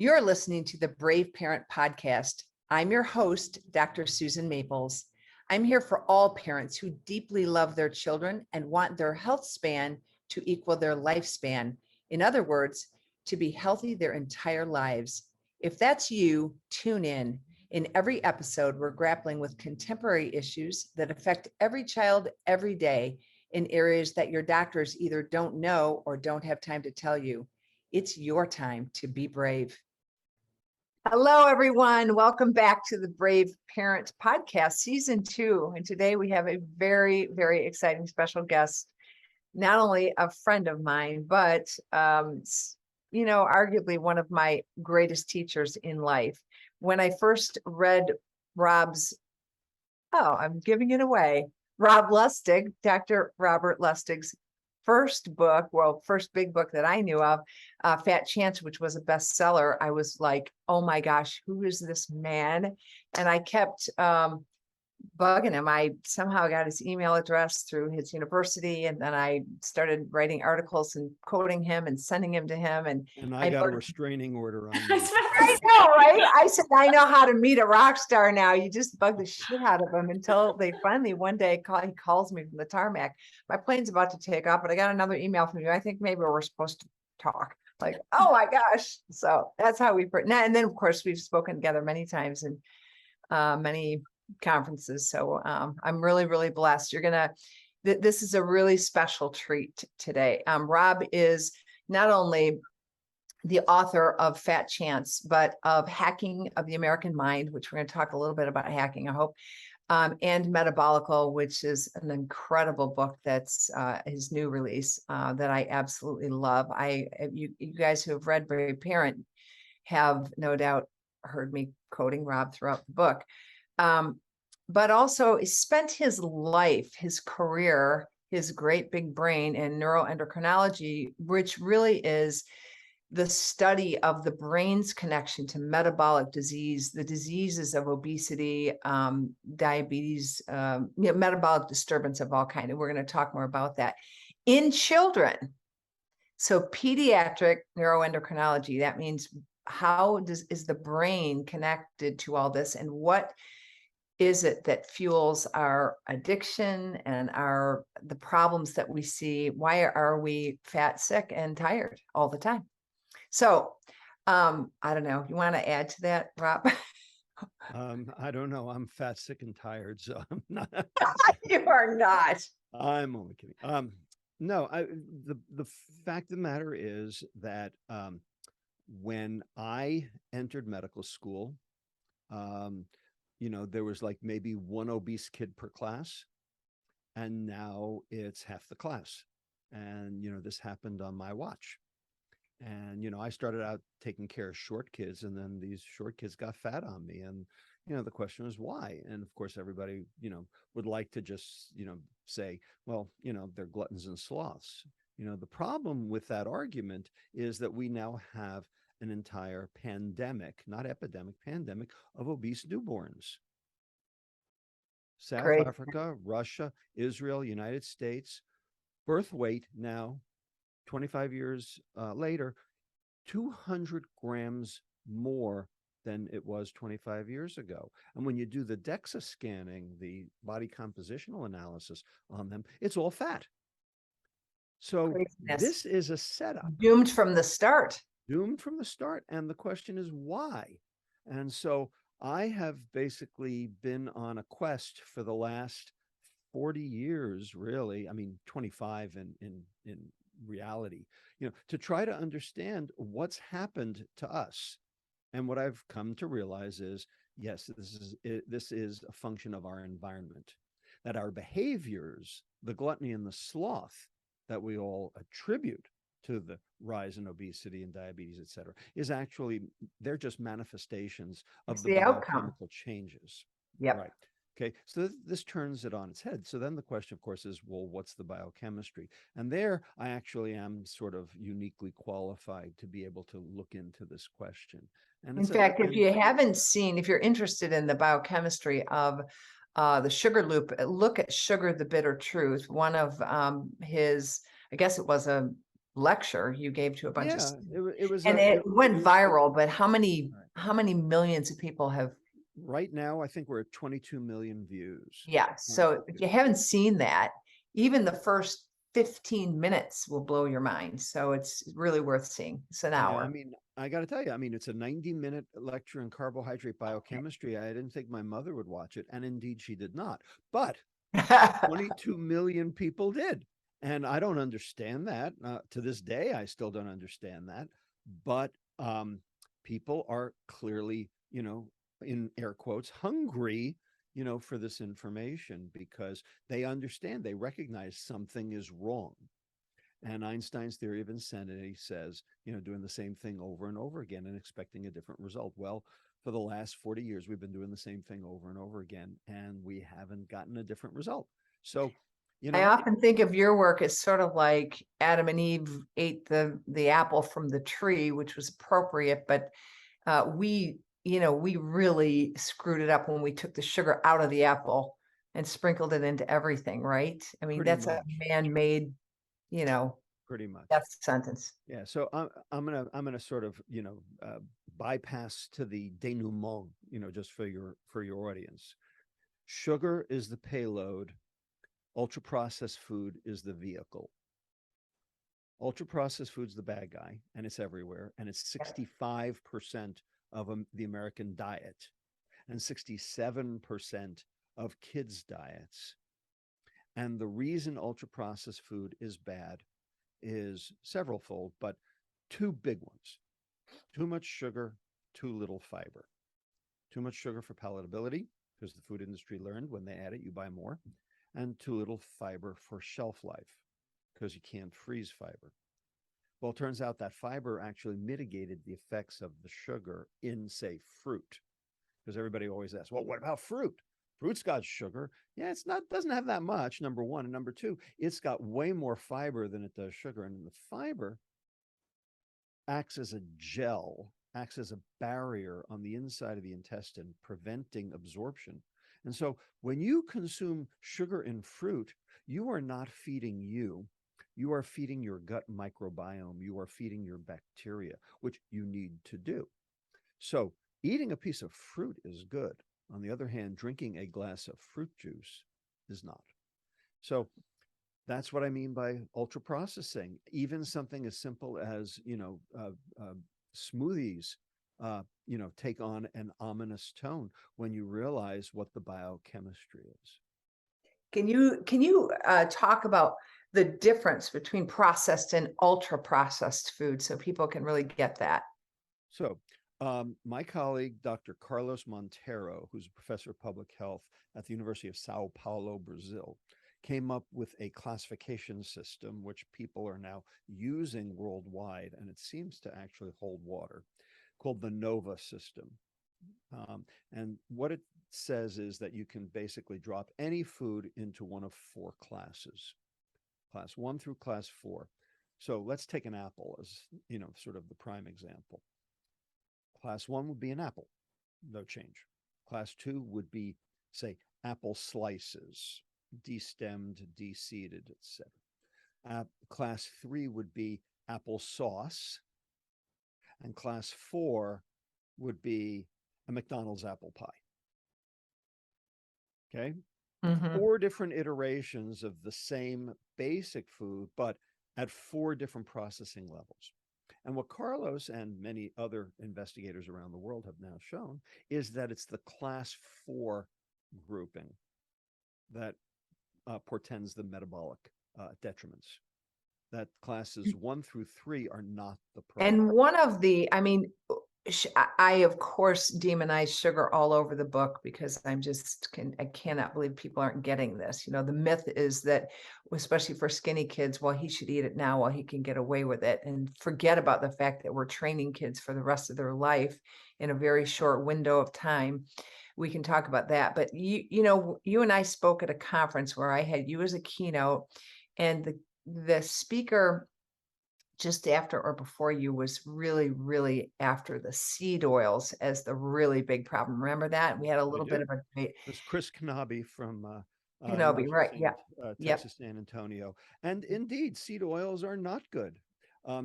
You're listening to the Brave Parent Podcast. I'm your host, Dr. Susan Maples. I'm here for all parents who deeply love their children and want their health span to equal their lifespan. In other words, to be healthy their entire lives. If that's you, tune in. In every episode, we're grappling with contemporary issues that affect every child every day in areas that your doctors either don't know or don't have time to tell you. It's your time to be brave. Hello, everyone. Welcome back to the Brave Parent Podcast, Season 2. And today we have a very, very exciting special guest, not only a friend of mine, but, arguably one of my greatest teachers in life. When I first read I'm giving it away, Rob Lustig, Dr. Robert Lustig's first big book that I knew of, Fat Chance, which was a bestseller, I was like, oh my gosh, who is this man? And I kept bugging him. I somehow got his email address through his university, and then I started writing articles and quoting him and sending him to him. And I got a restraining order on you. I know, right? I said, I know how to meet a rock star now. You just bug the shit out of him until they finally one day he calls me from the tarmac. My plane's about to take off, but I got another email from you. I think maybe we're supposed to talk. Like, oh my gosh. So that's how and then of course we've spoken together many times and many conferences. So I'm really, really blessed. This is a really special treat today. Rob is not only the author of Fat Chance, but of Hacking of the American Mind, which we're going to talk a little bit about hacking, I hope, and Metabolical, which is an incredible book that's his new release that I absolutely love. You guys who have read Brave Parent have no doubt heard me quoting Rob throughout the book. But also he spent his life, his career, his great big brain in neuroendocrinology, which really is the study of the brain's connection to metabolic disease, the diseases of obesity, diabetes, metabolic disturbance of all kinds. And we're going to talk more about that in children. So pediatric neuroendocrinology, that means is the brain connected to all this, and what is it that fuels our addiction and the problems that we see? Why are we fat, sick, and tired all the time? So I don't know. You want to add to that, Rob? I don't know. I'm fat, sick, and tired, so I'm not. You are not. I'm only kidding. No, the fact of the matter is that when I entered medical school, there was like maybe one obese kid per class, and now it's half the class. And, this happened on my watch. And, I started out taking care of short kids, and then these short kids got fat on me. And, the question was why? And of course, everybody, would like to just, say, well, they're gluttons and sloths. The problem with that argument is that we now have an entire pandemic, not epidemic, pandemic of obese newborns. South Africa, Russia, Israel, United States, birth weight now, 25 years later, 200 grams more than it was 25 years ago. And when you do the DEXA scanning, the body compositional analysis on them, it's all fat. So this is a setup. Doomed from the start. And the question is why? And so I have basically been on a quest for the last 40 years, really. I mean, 25 in reality, to try to understand what's happened to us. And what I've come to realize is, yes, this is a function of our environment, that our behaviors, the gluttony and the sloth that we all attribute to the rise in obesity and diabetes, et cetera, is actually, they're just manifestations of the biochemical changes. Yep. Right. Okay. So this turns it on its head. So then the question, of course, is, well, what's the biochemistry? And there I actually am sort of uniquely qualified to be able to look into this question. And in fact, if you're interested in the biochemistry of the sugar loop, look at Sugar, the Bitter Truth. One of his, I guess it was a lecture you gave to a bunch of Yeah, it was and a it went was viral, but right. how many millions of people have Right now, I think we're at 22 million views yeah, on so if YouTube. you haven't seen that, even the first 15 minutes will blow your mind. So it's really worth seeing. It's an Yeah, I hour. mean, I got to tell you, I mean, it's a 90-minute lecture in carbohydrate biochemistry. I didn't think my mother would watch it, and indeed she did not. But 22 million people did. And I don't understand that. To this day, I still don't understand that. But people are clearly, in air quotes, hungry, for this information because they understand, they recognize something is wrong. And Einstein's theory of insanity says, doing the same thing over and over again and expecting a different result. Well, for the last 40 years, we've been doing the same thing over and over again, and we haven't gotten a different result. So, I often think of your work as sort of like Adam and Eve ate the apple from the tree, which was appropriate, but we really screwed it up when we took the sugar out of the apple and sprinkled it into everything, right? I mean, pretty that's a much, man-made, you know, pretty much. death sentence. Yeah. So I'm gonna sort of bypass to the denouement, just for your audience. Sugar is the payload. Ultra processed food is the vehicle. Ultra processed food's the bad guy, and it's everywhere, and it's 65% of the American diet, and 67% of kids' diets. And the reason ultra processed food is bad is severalfold, but two big ones: too much sugar, too little fiber. Too much sugar for palatability, because the food industry learned when they add it, you buy more, and too little fiber for shelf life, because you can't freeze fiber. Well, it turns out that fiber actually mitigated the effects of the sugar in, say, fruit. Because everybody always asks, well, what about fruit? Fruit's got sugar. Yeah, it's not, doesn't have that much, number one. And number two, it's got way more fiber than it does sugar. And the fiber acts as a gel, acts as a barrier on the inside of the intestine, preventing absorption. And so when you consume sugar in fruit, you are not feeding you. You are feeding your gut microbiome. You are feeding your bacteria, which you need to do. So eating a piece of fruit is good. On the other hand, drinking a glass of fruit juice is not. So that's what I mean by ultra processing. Even something as simple as, smoothies, take on an ominous tone when you realize what the biochemistry is. Can you talk about the difference between processed and ultra processed food so people can really get that? So, my colleague, Dr. Carlos Monteiro, who's a professor of public health at the University of Sao Paulo, Brazil, came up with a classification system which people are now using worldwide, and it seems to actually hold water, called the NOVA system. And what it says is that you can basically drop any food into one of four classes, class one through class four. So let's take an apple as, sort of the prime example. Class one would be an apple, no change. Class two would be, say, apple slices, destemmed, deseeded, etc. Class three would be apple sauce, and class four would be a McDonald's apple pie. Okay. Mhm. Four different iterations of the same basic food, but at four different processing levels. And what Carlos and many other investigators around the world have now shown is that it's the class four grouping that portends the metabolic detriments. That classes one through three are not the problem. And one of the, I mean, I of course demonize sugar all over the book because I cannot believe people aren't getting this. You know, the myth is that, especially for skinny kids, well, he should eat it now while he can get away with it, and forget about the fact that we're training kids for the rest of their life in a very short window of time. We can talk about that, but you and I spoke at a conference where I had you as a keynote, and the speaker just after or before you was really, really after the seed oils as the really big problem. Remember that? We had a I little bit do. of a debate. This Chris Knobby from Kenobi, University of right? Yeah. Yep. Texas, San Antonio. And indeed, seed oils are not good.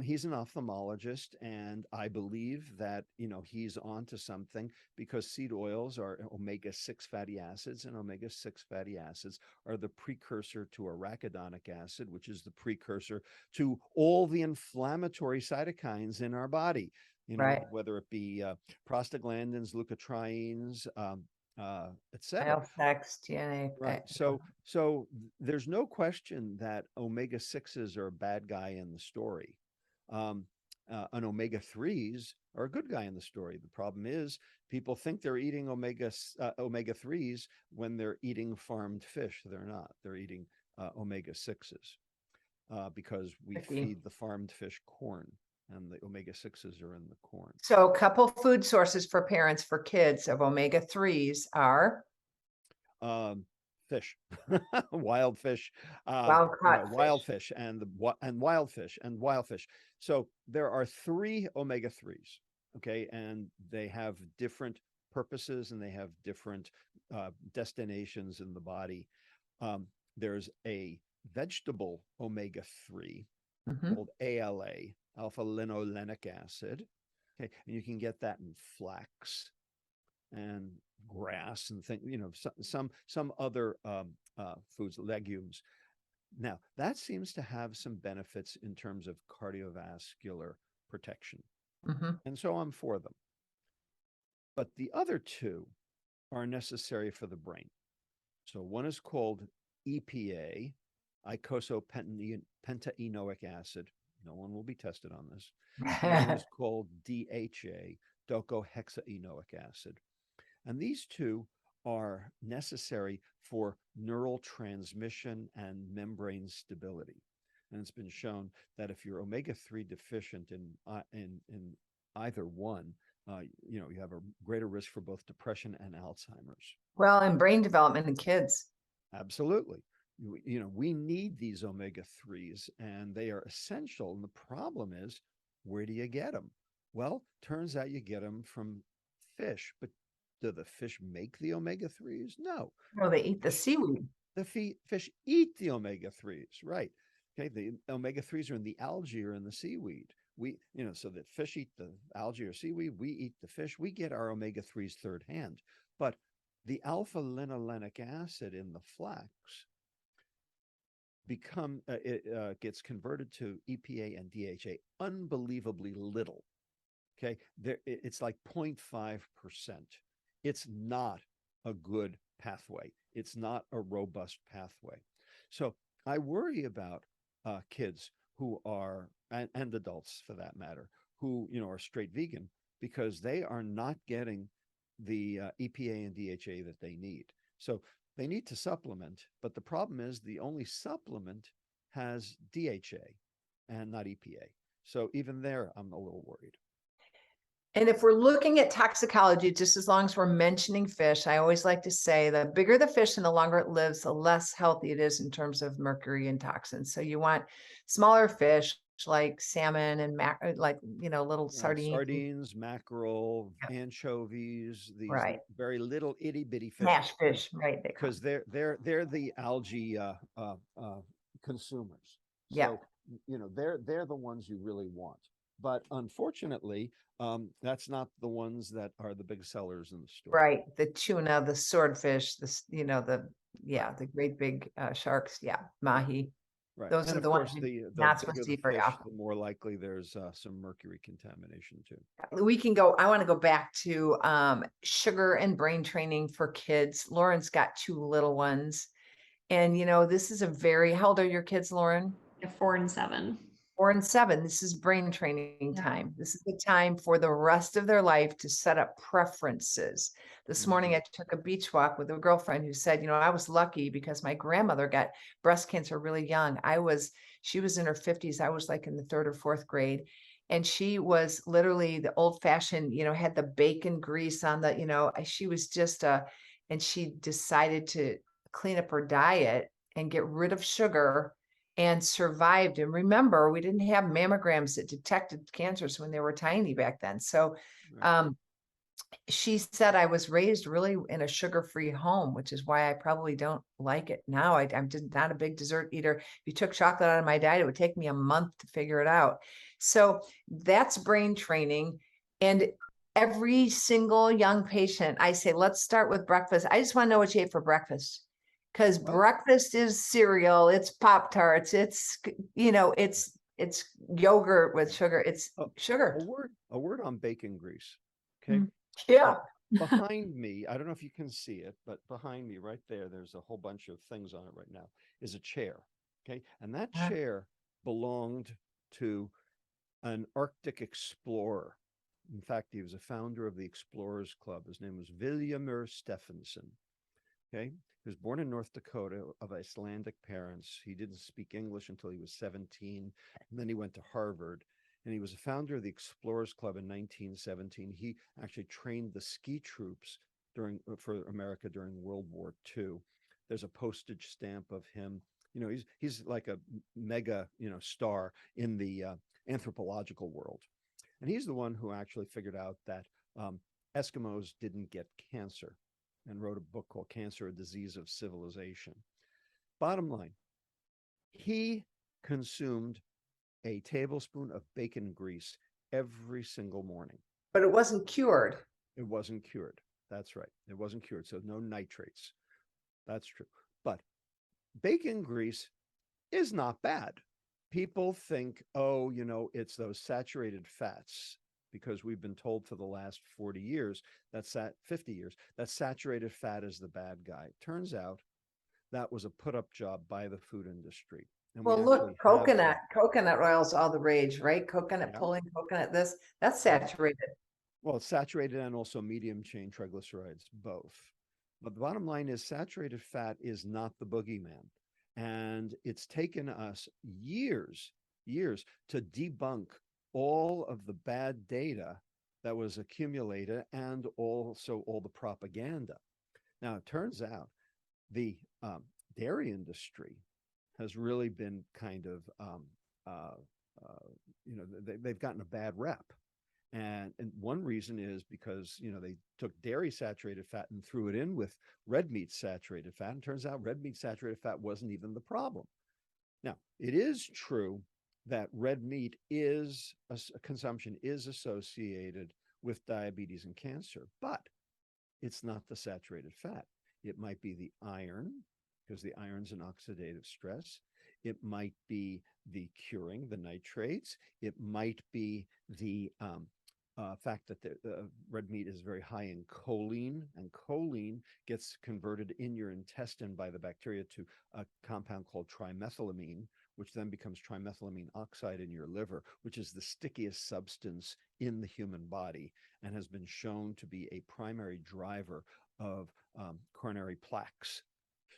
He's an ophthalmologist, and I believe that, he's onto something, because seed oils are omega-6 fatty acids, and omega-6 fatty acids are the precursor to arachidonic acid, which is the precursor to all the inflammatory cytokines in our body, Right. whether it be prostaglandins, leukotrienes, etc. Sex, DNA. Right. So there's no question that omega-6s are a bad guy in the story. Um, and omega-3s are a good guy in the story. The problem is people think they're eating omega-3s when they're eating farmed fish. They're not. They're eating omega-6s because we feed the farmed fish corn, and the omega-6s are in the corn. So a couple food sources for parents for kids of omega-3s are Fish, wild fish, wild caught wild fish. fish, and wild fish. So there are 3 omega-3s, okay, and they have different purposes, and they have different destinations in the body. There's a vegetable omega-3 called ALA, alpha linolenic acid. Okay, and you can get that in flax and grass and some other foods, legumes. Now that seems to have some benefits in terms of cardiovascular protection, and so I'm for them. But the other 2 are necessary for the brain. So one is called EPA, eicosapentaenoic acid. No one will be tested on this. And one is called DHA, docosahexaenoic acid. And these 2 are necessary for neural transmission and membrane stability. And it's been shown that if you're omega-3 deficient in either one, you have a greater risk for both depression and Alzheimer's. Well, and brain development in kids. Absolutely. We need these omega-3s, and they are essential. And the problem is, where do you get them? Well, turns out you get them from fish, but do the fish make the omega-3s? No. No, they eat the seaweed. The fish eat the omega-3s, right? Okay, the omega-3s are in the algae or in the seaweed. So that fish eat the algae or seaweed, we eat the fish, we get our omega-3s third hand. But the alpha linolenic acid in the flax gets converted to EPA and DHA unbelievably little. Okay, it's like 0.5%. It's not a good pathway. It's not a robust pathway. So I worry about kids who are, and adults for that matter, who are straight vegan, because they are not getting the EPA and DHA that they need. So they need to supplement, but the problem is the only supplement has DHA and not EPA. So even there, I'm a little worried. And if we're looking at toxicology, just as long as we're mentioning fish, I always like to say the bigger the fish and the longer it lives, the less healthy it is in terms of mercury and toxins. So you want smaller fish like salmon and little sardines, mackerel, anchovies, these very little itty bitty fish. Smash fish, right? Because they're the algae consumers. So, they're the ones you really want. But unfortunately, that's not the ones that are the big sellers in the store. Right. The tuna, the swordfish, the great big sharks. Yeah. Mahi. Right. Those and are of the course, ones the not bigger supposed to the eat very fish, often. the more likely there's some mercury contamination too. I want to go back to sugar and brain training for kids. Lauren's got 2 little ones. And, this is how old are your kids, Lauren? 4 and 7. 4 and 7. This is brain training time. This is the time for the rest of their life to set up preferences. This morning, I took a beach walk with a girlfriend who said, I was lucky because my grandmother got breast cancer really young. She was in her 50s. I was like in the 3rd or 4th grade. And she was literally the old fashioned, had the bacon grease on she was and she decided to clean up her diet and get rid of sugar and survived. And remember, we didn't have mammograms that detected cancers when they were tiny back then. So she said I was raised really in a sugar-free home, which is why I probably don't like it now. I'm just not a big dessert eater. If you took chocolate out of my diet, it would take me a month to figure it out. So that's brain training. And every single young patient, I say, let's start with breakfast. I just want to know what you ate for breakfast. Because Well, breakfast is cereal, it's Pop-Tarts, it's yogurt with sugar, it's a, sugar. a word on bacon grease. Okay. Mm. Yeah. Behind me, I don't know if you can see it, but behind me right there, there's a whole bunch of things on it right now, is a chair. Okay. And that chair belonged to an Arctic explorer. In fact, he was a founder of the Explorers Club. His name was Williamur Stephenson. Okay. He was born in North Dakota of Icelandic parents. He didn't speak English until he was 17. And then he went to Harvard. And he was a founder of the Explorers Club in 1917. He actually trained the ski troops for America during World War II. There's a postage stamp of him. He's like a mega, star in the anthropological world. And he's the one who actually figured out that Eskimos didn't get cancer and wrote a book called Cancer, a Disease of Civilization. Bottom line, he consumed a tablespoon of bacon grease every single morning. But it wasn't cured. It wasn't cured. That's right. It wasn't cured. So no nitrates. That's true. But bacon grease is not bad. People think, oh, it's those saturated fats, because we've been told for the last 40 years, 50 years, that saturated fat is the bad guy. Turns out that was a put up job by the food industry. And Well, we look, actually have coconut oil's all the rage, right? Coconut yeah, pulling, coconut this, that's yeah. saturated. Well, it's saturated and also medium chain triglycerides, both. But the bottom line is saturated fat is not the boogeyman. And it's taken us years to debunk all of the bad data that was accumulated and also all the propaganda. Now, it turns out the dairy industry has really been kind of, they've gotten a bad rep. And one reason is because they took dairy saturated fat and threw it in with red meat saturated fat, and turns out red meat saturated fat wasn't even the problem. Now, it is true that red meat consumption is associated with diabetes and cancer, but it's not the saturated fat. It might be the iron, because the iron's an oxidative stress. It might be the curing, the nitrates. It might be the fact that the red meat is very high in choline, and choline gets converted in your intestine by the bacteria to a compound called trimethylamine, which then becomes trimethylamine oxide in your liver, which is the stickiest substance in the human body and has been shown to be a primary driver of coronary plaques.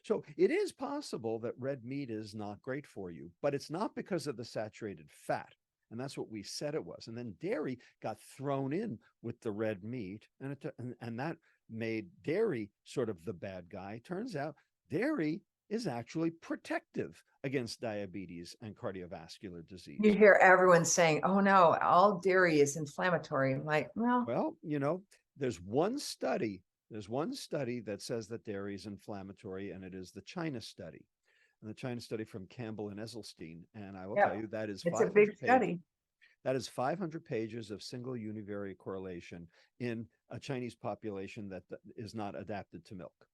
So it is possible that red meat is not great for you, but it's not because of the saturated fat. And that's what we said it was. And then dairy got thrown in with the red meat, and that made dairy sort of the bad guy. Turns out dairy is actually protective against diabetes and cardiovascular disease. You hear everyone saying, oh no, all dairy is inflammatory. I'm like, well, There's one study that says that dairy is inflammatory, and it is the China study. And the China study from Campbell and Esselstyn. And I will tell you that is it's a big 500 pages. study. That is 500 pages of single univariate correlation in a Chinese population that is not adapted to milk.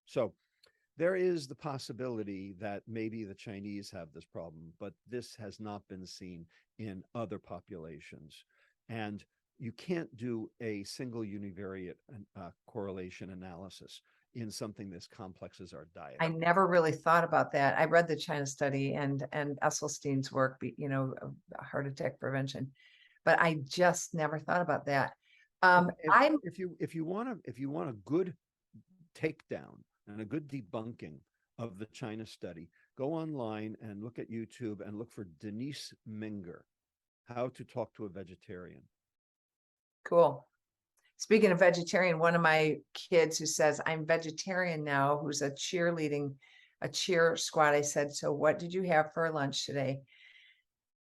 So there is the possibility that maybe the Chinese have this problem, but this has not been seen in other populations. And you can't do a single univariate correlation analysis in something this complex as our diet. I never really thought about that. I read the China study and Esselstyn's work, heart attack prevention, but I just never thought about that. If you want a good takedown and a good debunking of the China study, go online and look at YouTube and look for Denise Minger, How to Talk to a Vegetarian. Cool. Speaking of vegetarian, one of my kids who says I'm vegetarian now, who's a cheer squad, I said, so what did you have for lunch today?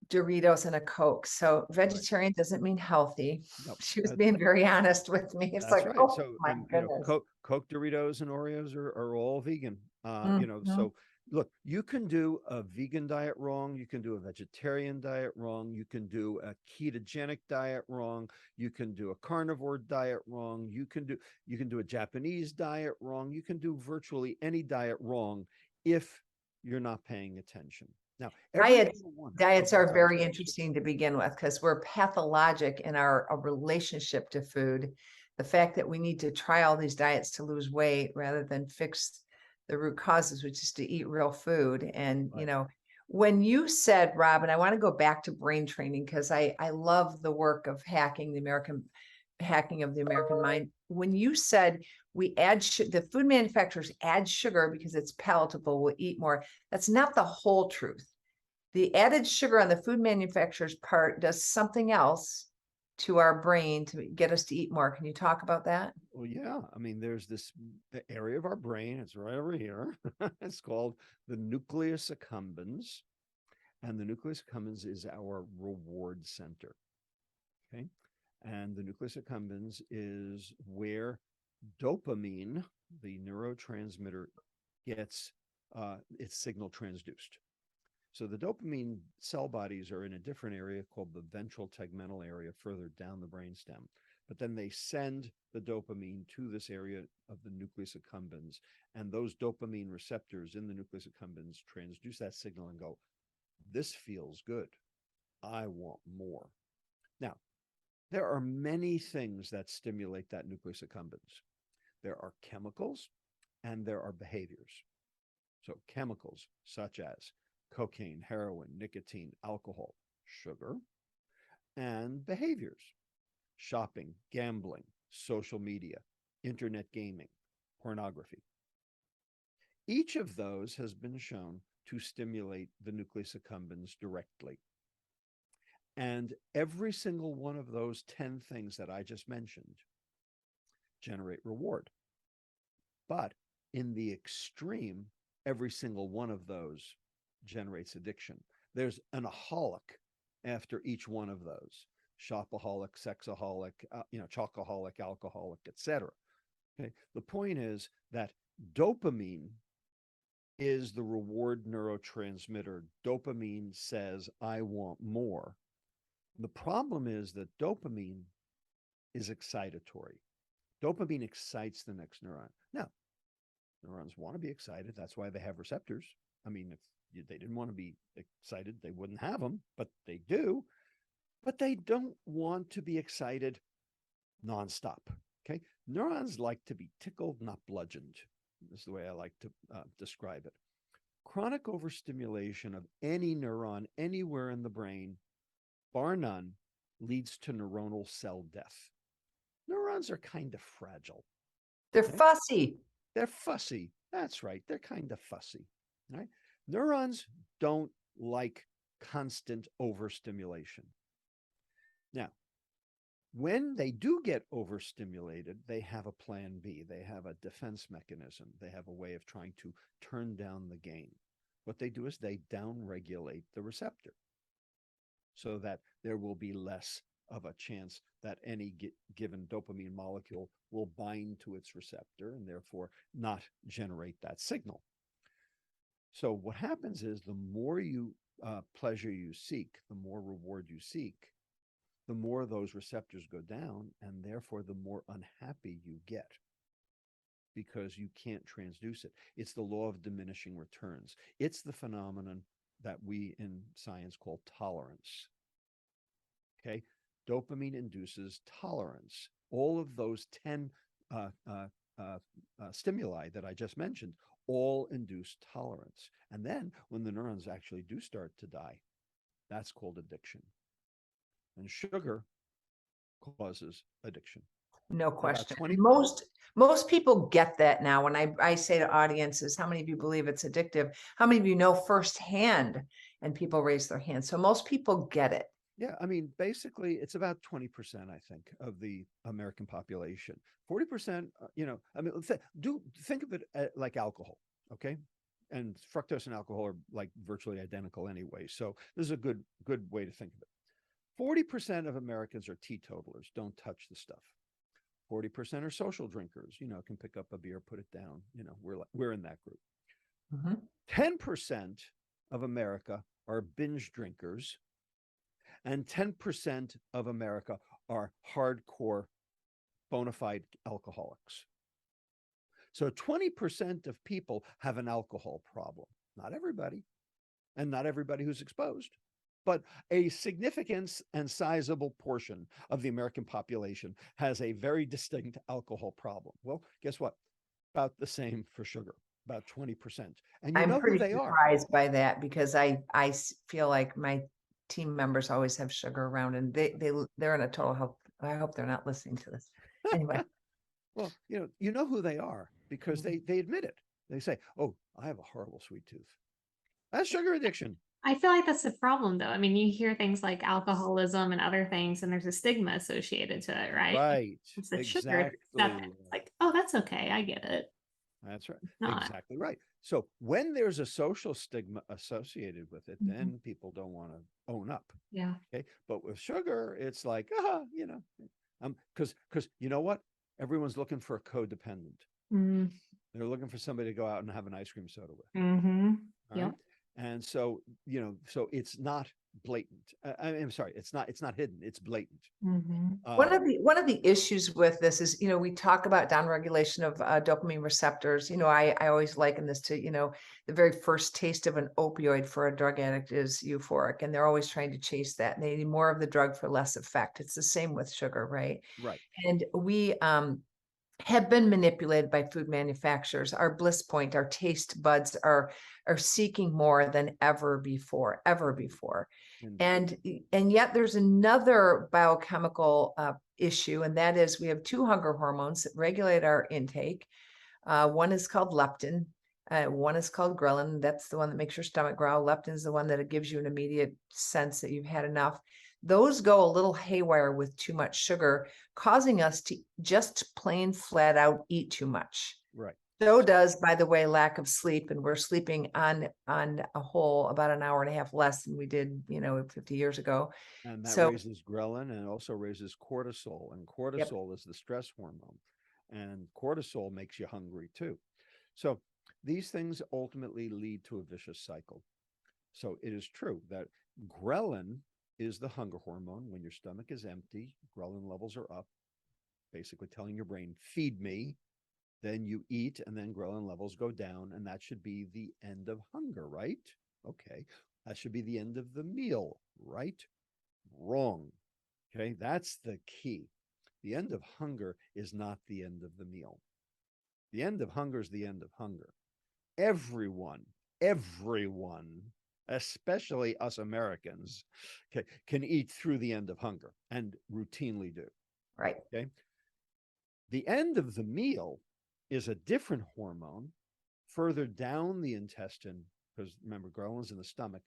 Doritos and a Coke. So Right. vegetarian doesn't mean healthy. No, She was that's being right. very honest with me. It's That's like, right. oh So, my and goodness. Coke, Doritos, and Oreos are all vegan. Mhm. So look, you can do a vegan diet wrong. You can do a vegetarian diet wrong. You can do a ketogenic diet wrong. You can do a carnivore diet wrong. You can do a Japanese diet wrong. You can do virtually any diet wrong if you're not paying attention. Now, every Diets, single one of diets those are diets very works. interesting to begin with because we're pathologic in our relationship to food. The fact that we need to try all these diets to lose weight rather than fix the root causes, which is to eat real food. And, Right. when you said, Rob, I want to go back to brain training because I love the work of hacking of the American mind. When you said we add the food manufacturers add sugar because it's palatable, we'll eat more. That's not the whole truth. The added sugar on the food manufacturer's part does something else to our brain to get us to eat more. Can you talk about that? Well, yeah. I mean, there's this area of our brain, it's right over here. It's called the nucleus accumbens. And the nucleus accumbens is our reward center. Okay. And the nucleus accumbens is where dopamine, the neurotransmitter, gets its signal transduced. So the dopamine cell bodies are in a different area called the ventral tegmental area further down the brainstem. But then they send the dopamine to this area of the nucleus accumbens, and those dopamine receptors in the nucleus accumbens transduce that signal and go, this feels good. I want more. Now, there are many things that stimulate that nucleus accumbens. There are chemicals and there are behaviors. So, chemicals such as cocaine, heroin, nicotine, alcohol, sugar, and behaviors shopping, gambling, social media, internet gaming, pornography. Each of those has been shown to stimulate the nucleus accumbens directly. And every single one of those 10 things that I just mentioned generate reward. But in the extreme, every single one of those generates addiction. There's an aholic after each one of those: shopaholic, sexaholic, chocoholic, alcoholic, etc. Okay. The point is that dopamine is the reward neurotransmitter. Dopamine says, I want more. The problem is that dopamine is excitatory. Dopamine excites the next neuron. Now, neurons want to be excited. That's why they have receptors. I mean, if they didn't want to be excited, they wouldn't have them, but they do. But they don't want to be excited nonstop. Okay. Neurons like to be tickled, not bludgeoned. This is the way I like to describe it. Chronic overstimulation of any neuron anywhere in the brain, bar none, leads to neuronal cell death. Neurons are kind of fragile. They're Okay? fussy. They're fussy. That's right. They're kind of fussy. Right? Neurons don't like constant overstimulation. Now, when they do get overstimulated, they have a plan B. They have a defense mechanism. They have a way of trying to turn down the gain. What they do is they downregulate the receptor so that there will be less of a chance that any given dopamine molecule will bind to its receptor and therefore not generate that signal. So what happens is the more pleasure you seek, the more reward you seek, the more those receptors go down, and therefore the more unhappy you get because you can't transduce it. It's the law of diminishing returns. It's the phenomenon that we in science call tolerance. Okay. Dopamine induces tolerance. All of those 10 stimuli that I just mentioned all induce tolerance. And then when the neurons actually do start to die, that's called addiction. And sugar causes addiction. No About question. 20. Most people get that now. When I say to audiences, how many of you believe it's addictive? How many of you know firsthand? And people raise their hands. So most people get it. Yeah, I mean, basically, it's about 20%, I think, of the American population. 40%, I mean, think of it like alcohol, okay? and fructose and alcohol are like virtually identical anyway. So this is a good way to think of it. 40% of Americans are teetotalers, don't touch the stuff. 40% are social drinkers, can pick up a beer, put it down. We're in that group. Mhm. 10% of America are binge drinkers, and 10% of America are hardcore bona fide alcoholics. So 20% of people have an alcohol problem. Not everybody, and not everybody who's exposed, but a significant and sizable portion of the American population has a very distinct alcohol problem. Well, guess what? About the same for sugar, about 20%. And you I'm know who pretty they are. surprised by that because feel like my team members always have sugar around, and they're in a total health. I hope they're not listening to this. Anyway. Well, you know who they are because they admit it. They say, "Oh, I have a horrible sweet tooth." That's sugar addiction. I feel like that's the problem, though. I mean, you hear things like alcoholism and other things, and there's a stigma associated to it, right? Right. It's the sugar, it's Exactly. acceptance. It's like, oh, that's okay. I get it. That's right. Not. Exactly right. So when there's a social stigma associated with it, Mhm. then people don't want to own up. Yeah. Okay. But with sugar, it's like, because you know what? Everyone's looking for a codependent. Mm. They're looking for somebody to go out and have an ice cream soda with. Mm-hmm. All Yep. right. And so, so it's not blatant. I'm sorry, it's not hidden, it's blatant. Mm-hmm. One of the issues with this is, we talk about downregulation of dopamine receptors. I always liken this to, the very first taste of an opioid for a drug addict is euphoric, and they're always trying to chase that. And they need more of the drug for less effect. It's the same with sugar, right? Right. And we have been manipulated by food manufacturers. Our bliss point, our taste buds are seeking more than ever before. Indeed. And yet there's another biochemical issue, and that is we have two hunger hormones that regulate our intake. One is called leptin. One is called ghrelin. That's the one that makes your stomach growl. Leptin is the one that gives you an immediate sense that you've had enough. Those go a little haywire with too much sugar, causing us to just plain flat out eat too much. Right. So does, by the way, lack of sleep, and we're sleeping on a whole about an hour and a half less than we did, 50 years ago. And that So, raises ghrelin and also raises cortisol. And cortisol is the stress hormone. And cortisol makes you hungry too. So these things ultimately lead to a vicious cycle. So it is true that ghrelin is the hunger hormone. When your stomach is empty, ghrelin levels are up, basically telling your brain, feed me. Then you eat, and then ghrelin levels go down, and that should be the end of hunger, right? Okay. That should be the end of the meal, right? Wrong. Okay. That's the key. The end of hunger is not the end of the meal. The end of hunger is the end of hunger. Everyone, especially us Americans, okay, can eat through the end of hunger and routinely do. right. Okay. The end of the meal is a different hormone further down the intestine, because remember, ghrelin's in the stomach.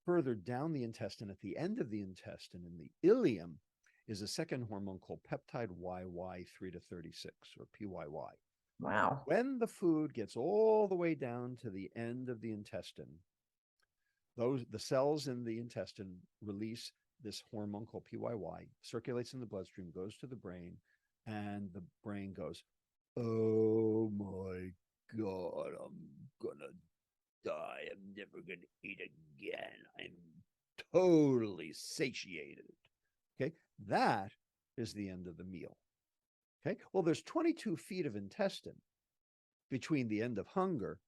Further down the intestine, at the end of the intestine, in the ileum, is a second hormone called peptide YY3 to 36, or PYY. Wow. When the food gets all the way down to the end of the intestine, the cells in the intestine release this hormone called PYY, circulates in the bloodstream, goes to the brain, and the brain goes, "Oh my God, I'm gonna die. I'm never gonna eat again. I'm totally satiated." Okay, that is the end of the meal. Okay, well, there's 22 feet of intestine between the end of hunger,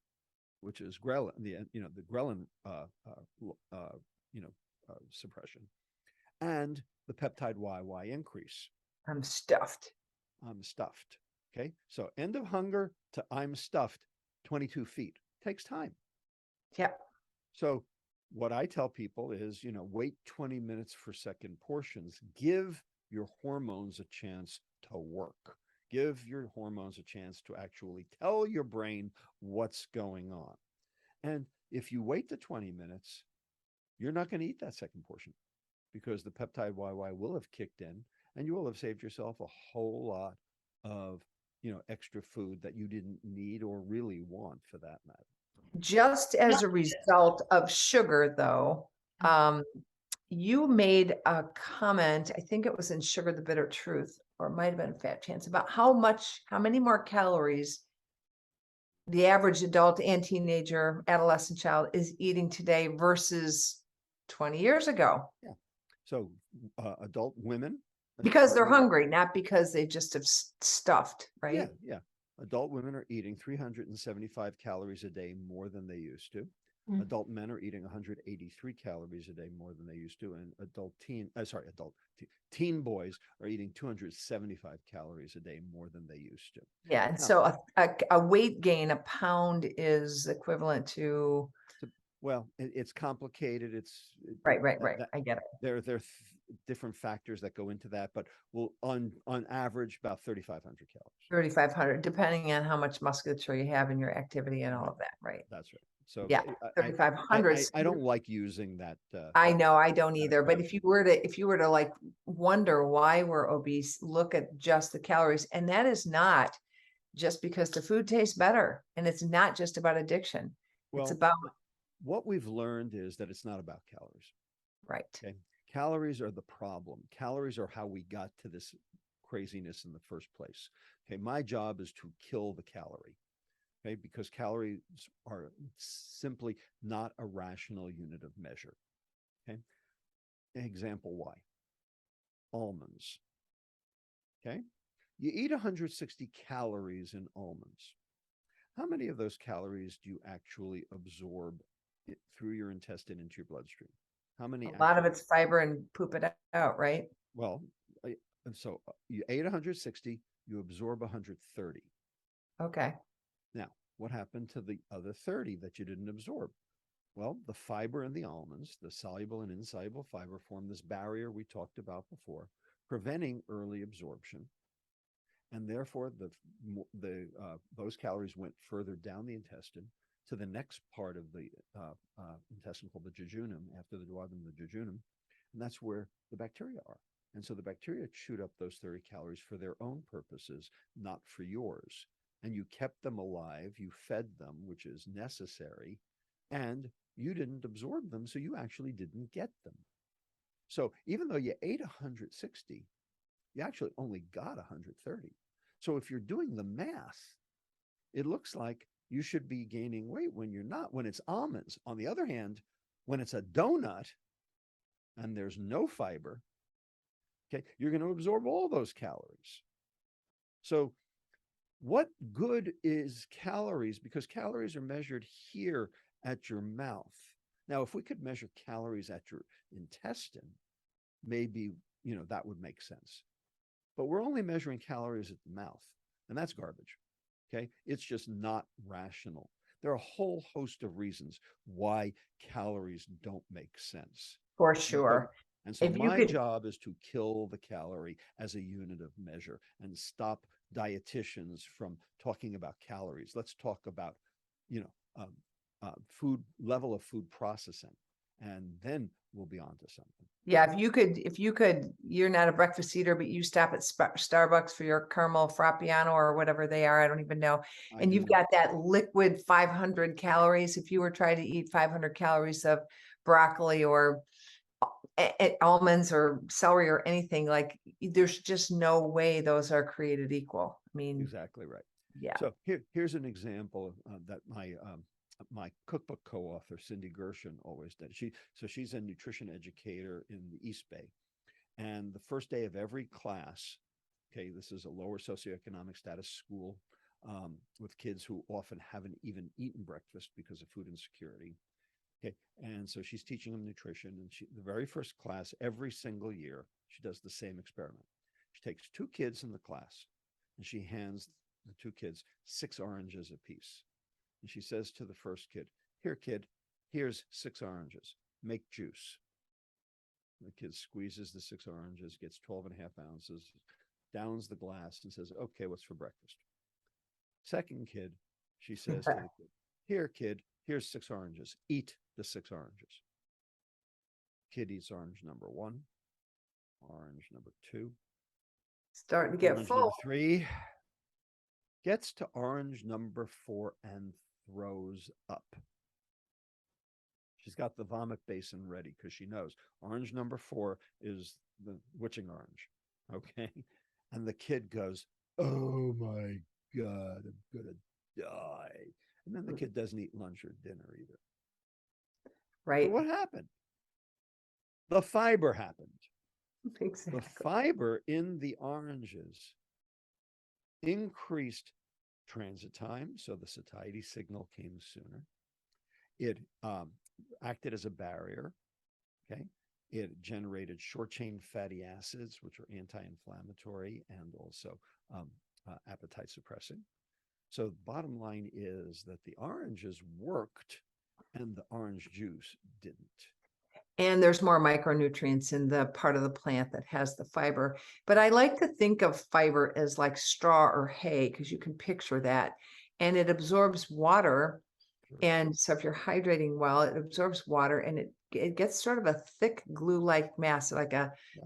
which is ghrelin, the ghrelin, suppression, and the peptide YY increase. I'm stuffed. I'm stuffed. Okay, so end of hunger to I'm stuffed, 22 feet takes time. Yep. So what I tell people is, wait 20 minutes for second portions. Give your hormones a chance to work. Give your hormones a chance to actually tell your brain what's going on. And if you wait the 20 minutes, you're not going to eat that second portion because the peptide YY will have kicked in, and you will have saved yourself a whole lot of, extra food that you didn't need or really want, for that matter. Just as a result of sugar, though, you made a comment, I think it was in Sugar the Bitter Truth, or it might have been Fat Chance, about how many more calories the average adult and teenager, adolescent child is eating today versus 20 years ago. Yeah. So adult women. Because they're hungry, not because they just have stuffed, right? Yeah, yeah. Adult women are eating 375 calories a day more than they used to. Mm. Adult men are eating 183 calories a day more than they used to, and teen boys are eating 275 calories a day more than they used to. Yeah, and Now, so a weight gain, a pound is equivalent to. Well, it's complicated. Right. I get it. There are different factors that go into that, but we'll on average about 3,500 calories. 3,500, depending on how much musculature you have in your activity and all of that, right? That's right. So Yeah, 3,500. I don't like using that. I know, I don't that either. But if you were to like wonder why we're obese, look at just the calories, and that is not just because the food tastes better, and it's not just about addiction. It's Well, about what we've learned is that it's not about calories. right. Okay. Calories are the problem. Calories are how we got to this craziness in the first place. Okay. My job is to kill the calorie. Okay. Because calories are simply not a rational unit of measure. Okay. Example why? Almonds. Okay. You eat 160 calories in almonds. How many of those calories do you actually absorb through your intestine into your bloodstream? How many? A lot of it's fiber and poop it out, right? Well, so you ate 160, you absorb 130. Okay. Now, what happened to the other 30 that you didn't absorb? Well, the fiber in the almonds, the soluble and insoluble fiber, form this barrier we talked about before, preventing early absorption. And therefore, those calories went further down the intestine to the next part of the intestine called the jejunum, after the duodenum, the jejunum, and that's where the bacteria are. And so the bacteria chewed up those 30 calories for their own purposes, not for yours. And you kept them alive, you fed them, which is necessary, and you didn't absorb them, so you actually didn't get them. So even though you ate 160, you actually only got 130. So if you're doing the math, it looks like you should be gaining weight when you're not, when it's almonds. On the other hand, when it's a donut and there's no fiber, okay, you're going to absorb all those calories. So what good is calories? Because calories are measured here at your mouth. Now, if we could measure calories at your intestine, maybe, that would make sense. But we're only measuring calories at the mouth, and that's garbage. Okay. It's just not rational. There are a whole host of reasons why calories don't make sense. For sure. And so If you my could- job is to kill the calorie as a unit of measure and stop dietitians from talking about calories. Let's talk about, food level of food processing, and then we'll be on to something. Yeah, if you could, you're not a breakfast eater, but you stop at Starbucks for your caramel frappiano or whatever they are, I don't even know. And you've got that liquid 500 calories. If you were trying to eat 500 calories of broccoli or almonds or celery or anything, like there's just no way those are created equal. I mean, Exactly right. yeah. So here's an example that my cookbook co-author Cindy Gershon always did. She's a nutrition educator in the East Bay, and the first day of every class, okay, this is a lower socioeconomic status school with kids who often haven't even eaten breakfast because of food insecurity. Okay, and so she's teaching them nutrition, and the very first class every single year she does the same experiment. She takes 2 kids in the class, and she hands the 2 kids 6 oranges apiece. And she says to the first kid, "Here, kid, here's 6 oranges. Make juice." The kid squeezes the 6 oranges, gets 12.5 ounces, downs the glass, and says, "Okay, what's for breakfast?" Second kid, she says to the kid, "Here, kid, here's 6 oranges. Eat the 6 oranges." Kid eats orange number 1, orange number 2. Starting to get orange full. number 3, gets to orange number 4 and throws up. She's got the vomit basin ready because she knows orange number 4 is the witching orange. Okay. And the kid goes, oh my God, I'm going to die. And then the kid doesn't eat lunch or dinner either. Right. So what happened? The fiber happened. Exactly. The fiber in the oranges increased transit time, so the satiety signal came sooner. It acted as a barrier. Okay. It generated short chain fatty acids, which are anti-inflammatory and also appetite suppressing. So the bottom line is that the oranges worked and the orange juice didn't. And there's more micronutrients in the part of the plant that has the fiber. But I like to think of fiber as like straw or hay, because you can picture that. And it absorbs water. Sure. And so if you're hydrating well, it absorbs water and it gets sort of a thick glue-like mass, like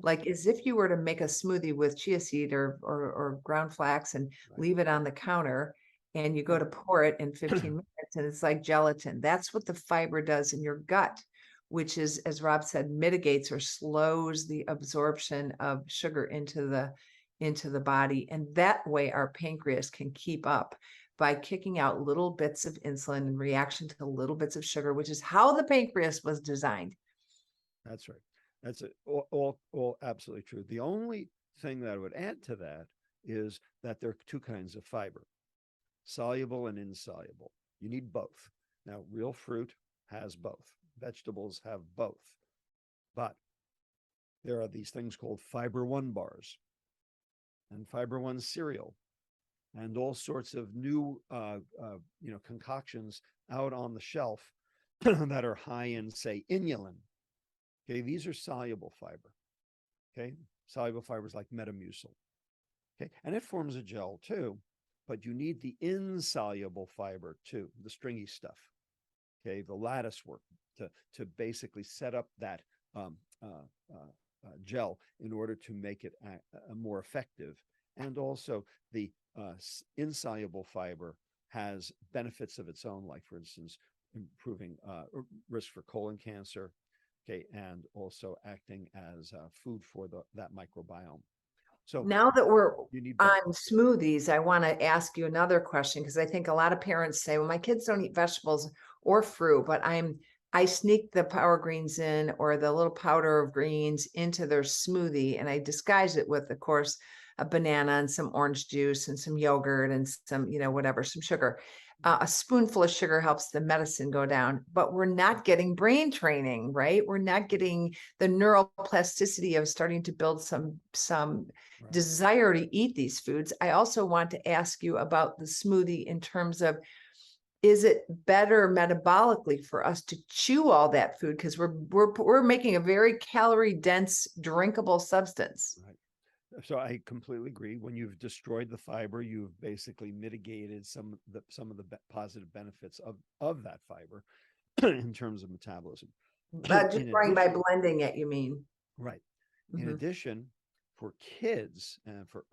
like as if you were to make a smoothie with chia seed or ground flax and leave it on the counter, and you go to pour it in 15 minutes and it's like gelatin. That's what the fiber does in your gut, which is, as Rob said, mitigates or slows the absorption of sugar into the body. And that way our pancreas can keep up by kicking out little bits of insulin in reaction to little bits of sugar, which is how the pancreas was designed. That's right. That's it. All absolutely true. The only thing that I would add to that is that there are two kinds of fiber, soluble and insoluble. You need both. Now, real fruit has both. Vegetables have both. But there are these things called fiber 1 bars and fiber 1 cereal and all sorts of new concoctions out on the shelf that are high in, say, inulin. Okay, these are soluble fiber. Okay, soluble fibers like Metamucil. Okay, and it forms a gel too, but you need the insoluble fiber too, the stringy stuff. Okay, the lattice work to basically set up that gel in order to make it more effective. And also the insoluble fiber has benefits of its own, like for instance, improving risk for colon cancer, okay, and also acting as food for that microbiome. So now that we're you need on smoothies, I want to ask you another question, because I think a lot of parents say, well, my kids don't eat vegetables or fruit, but I sneak the power greens in or the little powder of greens into their smoothie, and I disguise it with, of course, a banana and some orange juice and some yogurt and some, whatever, some sugar. A spoonful of sugar helps the medicine go down, but we're not getting brain training, right? We're not getting the neuroplasticity of starting to build some desire to eat these foods. I also want to ask you about the smoothie in terms of, is it better metabolically for us to chew all that food? Because we're making a very calorie dense drinkable substance. Right. So I completely agree. When you've destroyed the fiber, you've basically mitigated some of the positive benefits of that fiber in terms of metabolism. Just destroying by blending it, you mean? Right. In addition, for kids and for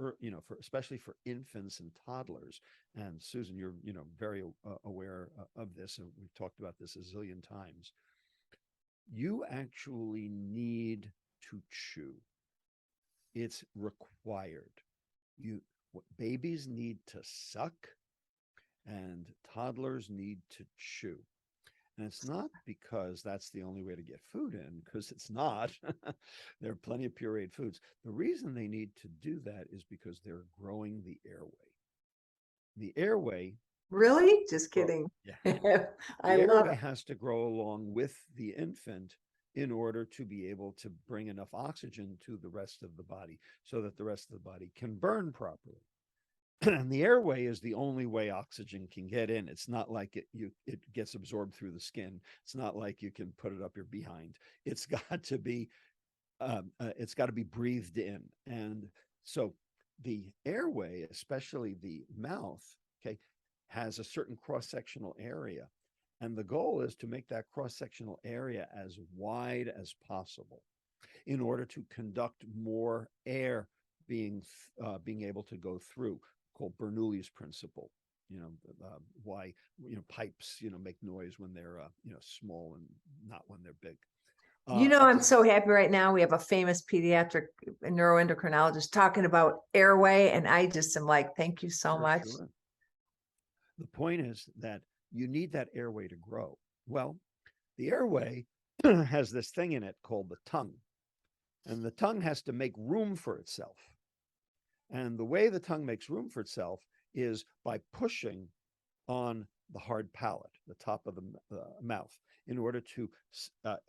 especially for infants and toddlers, and Susan, you're very aware of this, and we've talked about this a zillion times. You actually need to chew. It's required. Babies need to suck and toddlers need to chew. And it's not because that's the only way to get food in, because it's not. There are plenty of pureed foods. The reason they need to do that is because they're growing the airway. The airway. Really? Just kidding. Yeah. I the love airway it. has to grow along with the infant in order to be able to bring enough oxygen to the rest of the body so that the rest of the body can burn properly. And the airway is the only way oxygen can get in. It's not like it gets absorbed through the skin. It's not like you can put it up your behind. It's got to be breathed in. And so the airway, especially the mouth, okay, has a certain cross-sectional area. And the goal is to make that cross-sectional area as wide as possible in order to conduct more air being able to go through, called Bernoulli's principle. why, pipes, make noise when they're, small and not when they're big. I'm so happy right now. We have a famous pediatric neuroendocrinologist talking about airway. And I just am like, thank you so much. Sure. The point is that you need that airway to grow. Well, the airway has this thing in it called the tongue. And the tongue has to make room for itself. And the way the tongue makes room for itself is by pushing on the hard palate, the top of the mouth, in order to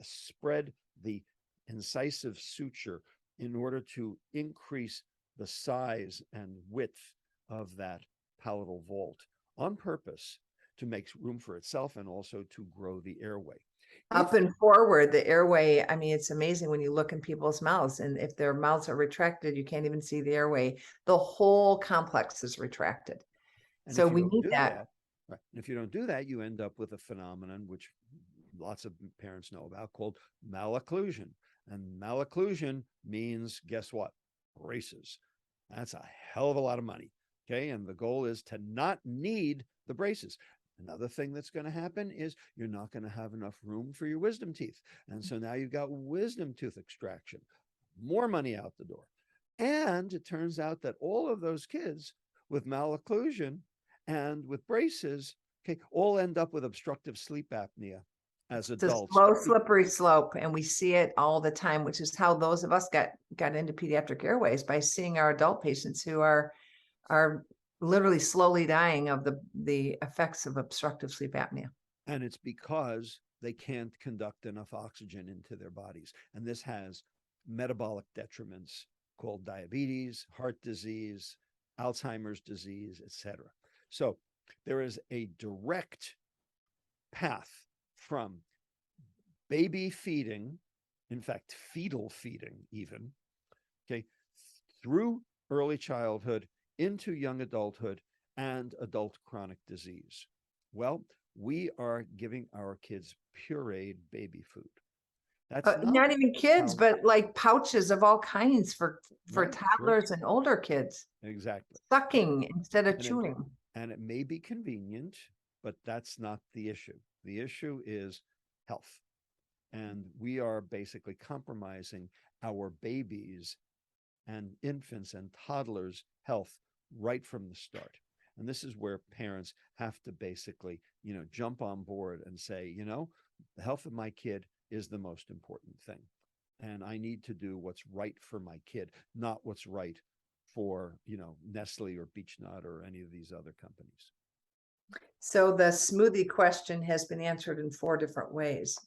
spread the incisive suture, in order to increase the size and width of that palatal vault on purpose to make room for itself and also to grow the airway. Up and forward, the airway. I mean, it's amazing when you look in people's mouths, and if their mouths are retracted, you can't even see the airway. The whole complex is retracted. So we need that. Right. And if you don't do that, you end up with a phenomenon which lots of parents know about called malocclusion. And malocclusion means, guess what? Braces. That's a hell of a lot of money. Okay. And the goal is to not need the braces. Another thing that's going to happen is you're not going to have enough room for your wisdom teeth. And so now you've got wisdom tooth extraction, more money out the door. And it turns out that all of those kids with malocclusion and with braces, okay, all end up with obstructive sleep apnea as adults. It's a slow, slippery slope, and we see it all the time, which is how those of us got into pediatric airways, by seeing our adult patients who are literally slowly dying of the effects of obstructive sleep apnea. And it's because they can't conduct enough oxygen into their bodies. And this has metabolic detriments called diabetes, heart disease, Alzheimer's disease, etc. So there is a direct path from baby feeding, in fact, fetal feeding even, okay, through early childhood into young adulthood and adult chronic disease. Well, we are giving our kids pureed baby food. That's not even kids, but like pouches of all kinds for Right, toddlers and older kids. Exactly. Sucking instead of chewing. And it may be convenient, but that's not the issue. The issue is health. And we are basically compromising our babies and infants and toddlers' health right from the start. And this is where parents have to basically, jump on board and say, the health of my kid is the most important thing. And I need to do what's right for my kid, not what's right for, Nestle or Beechnut or any of these other companies. So the smoothie question has been answered in 4 different ways.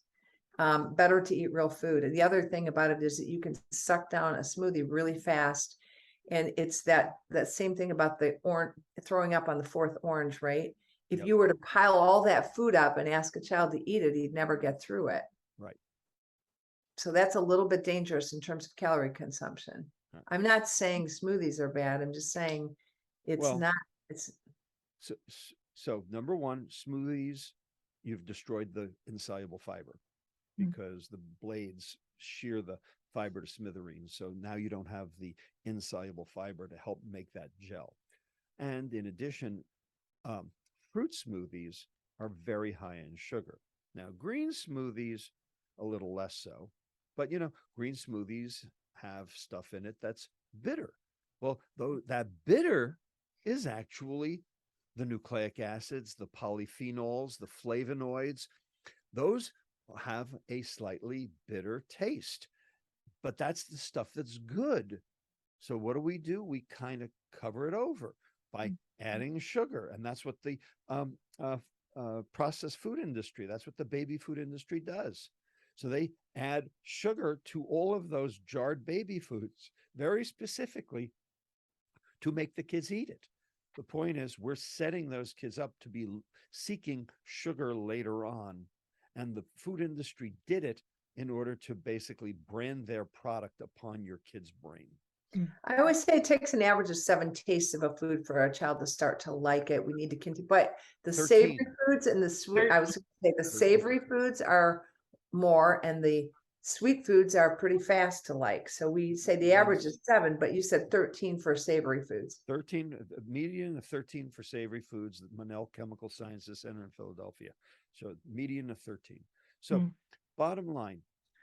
Better to eat real food. And the other thing about it is that you can suck down a smoothie really fast. And it's that same thing about the orange, throwing up on the 4th orange, right? If you were to pile all that food up and ask a child to eat it, he'd never get through it. Right. So that's a little bit dangerous in terms of calorie consumption. Right. I'm not saying smoothies are bad. I'm just saying So number one, smoothies, you've destroyed the insoluble fiber because the blades shear the fiber to smithereens. So now you don't have the insoluble fiber to help make that gel. And in addition, fruit smoothies are very high in sugar. Now, green smoothies, a little less so, but green smoothies have stuff in it that's bitter. Well, though that bitter is actually the nucleic acids, the polyphenols, the flavonoids. Those have a slightly bitter taste, but that's the stuff that's good. So what do? We kind of cover it over by adding sugar. And that's what the processed food industry, that's what the baby food industry does. So they add sugar to all of those jarred baby foods very specifically to make the kids eat it. The point is we're setting those kids up to be seeking sugar later on. And the food industry did it in order to basically brand their product upon your kid's brain. I always say it takes an average of 7 tastes of a food for a child to start to like it. We need to continue, but the 13. savory foods and the sweet, I was going to say the 13. savory foods are more, and the sweet foods are pretty fast to like. So we say the average is 7, but you said 13 for savory foods. 13, median of 13 for savory foods, the Monell Chemical Sciences Center in Philadelphia. So median of 13. So bottom line,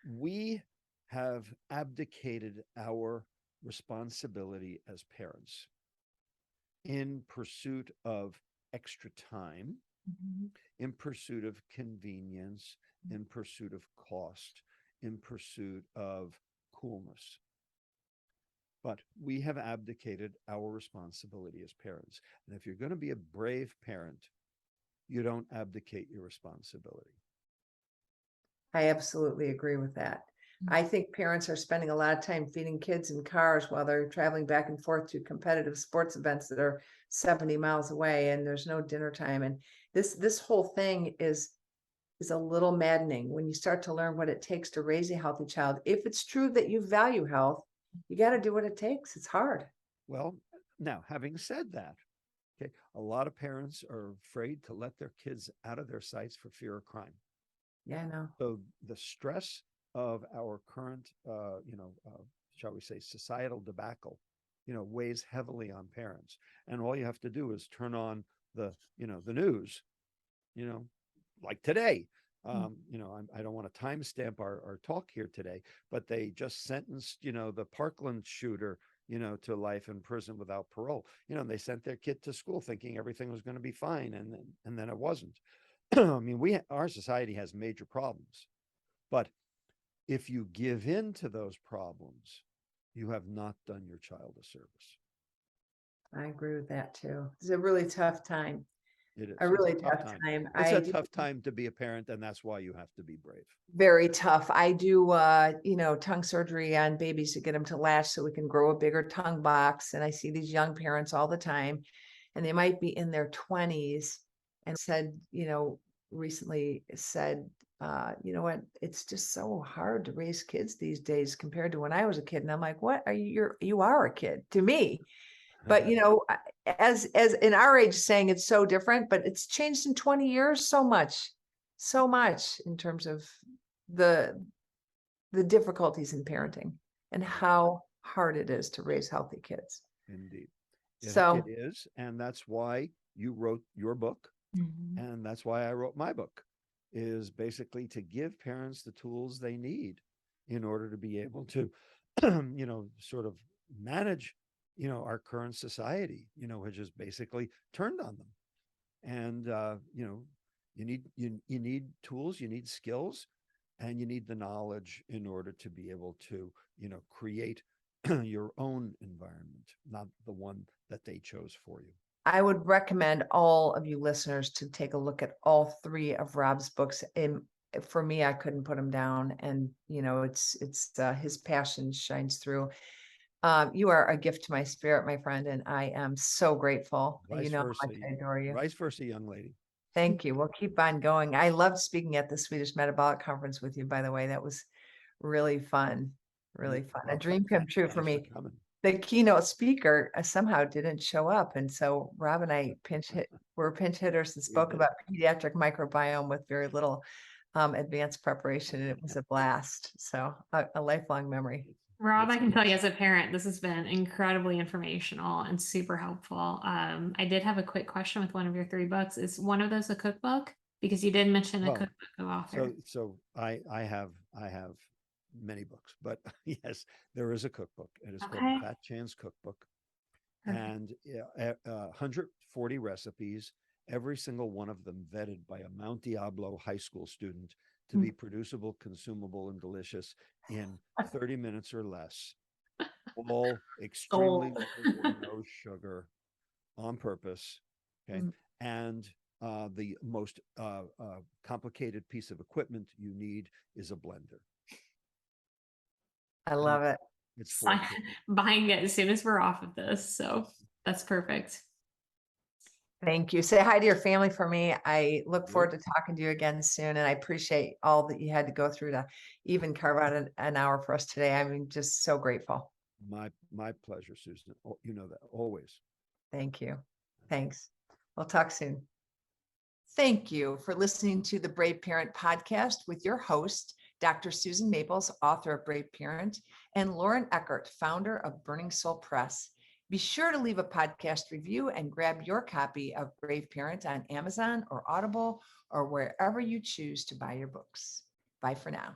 we have abdicated our responsibility as parents in pursuit of extra time, in pursuit of convenience, in pursuit of cost, in pursuit of coolness. But we have abdicated our responsibility as parents. And if you're going to be a brave parent, you don't abdicate your responsibility. I absolutely agree with that. I think parents are spending a lot of time feeding kids in cars while they're traveling back and forth to competitive sports events that are 70 miles away, and there's no dinner time. And this whole thing is a little maddening when you start to learn what it takes to raise a healthy child. If it's true that you value health, you got to do what it takes. It's hard. Well, now, having said that, okay, a lot of parents are afraid to let their kids out of their sights for fear of crime. Yeah, I know. So the stress of our current, shall we say, societal debacle, weighs heavily on parents. And all you have to do is turn on the news, like today. I don't want to timestamp our talk here today, but they just sentenced, the Parkland shooter, to life in prison without parole. And they sent their kid to school thinking everything was going to be fine, and then it wasn't. I mean, our society has major problems, but if you give in to those problems, you have not done your child a service. I agree with that too. It's a really tough time. It is A really it's tough time. It's a tough time to be a parent, and that's why you have to be brave. Very tough. I do, tongue surgery on babies to get them to latch so we can grow a bigger tongue box. And I see these young parents all the time, and they might be in their 20s and said, recently said, you know what, it's just so hard to raise kids these days compared to when I was a kid. And I'm like, what are you are a kid to me. But as in our age saying it's so different, but it's changed in 20 years so much in terms of the difficulties in parenting and how hard it is to raise healthy kids. Indeed. So it is. And that's why you wrote your book. And that's why I wrote my book, is basically to give parents the tools they need in order to be able to, sort of manage, our current society, which is basically turned on them. And, you need tools, you need skills, and you need the knowledge in order to be able to, create your own environment, not the one that they chose for you. I would recommend all of you listeners to take a look at all 3 of Rob's books. And for me, I couldn't put them down. And, it's his passion shines through. You are a gift to my spirit, my friend, and I am so grateful. Vice How versa, much I adore you. Vice versa, young lady. Thank you. We'll keep on going. I loved speaking at the Swedish Metabolic Conference with you, by the way. That was really fun. Really fun. Well, A dream come true for me. coming. The keynote speaker somehow didn't show up. And so Rob and I were pinch hitters and spoke about pediatric microbiome with very little advanced preparation. And it was a blast. So a lifelong memory. Rob, I can tell you as a parent, this has been incredibly informational and super helpful. I did have a quick question with one of your 3 books. Is one of those a cookbook? Because you did mention a cookbook co-author. So I have many books, but yes, there is a cookbook. It is called Fat Chan's Cookbook. And 140 recipes, every single one of them vetted by a Mount Diablo high school student to be producible, consumable, and delicious in 30 minutes or less. All extremely no sugar on purpose. Okay. And the most complicated piece of equipment you need is a blender. I love it. It's buying it as soon as we're off of this. So that's perfect. Thank you. Say hi to your family for me. I look forward to talking to you again soon. And I appreciate all that you had to go through to even carve out an hour for us today. I'm just so grateful. My pleasure, Susan. You know that always. Thank you. Thanks. We'll talk soon. Thank you for listening to the Brave Parent Podcast with your host, Dr. Susan Maples, author of Brave Parent, and Lauren Eckert, founder of Burning Soul Press. Be sure to leave a podcast review and grab your copy of Brave Parent on Amazon or Audible or wherever you choose to buy your books. Bye for now.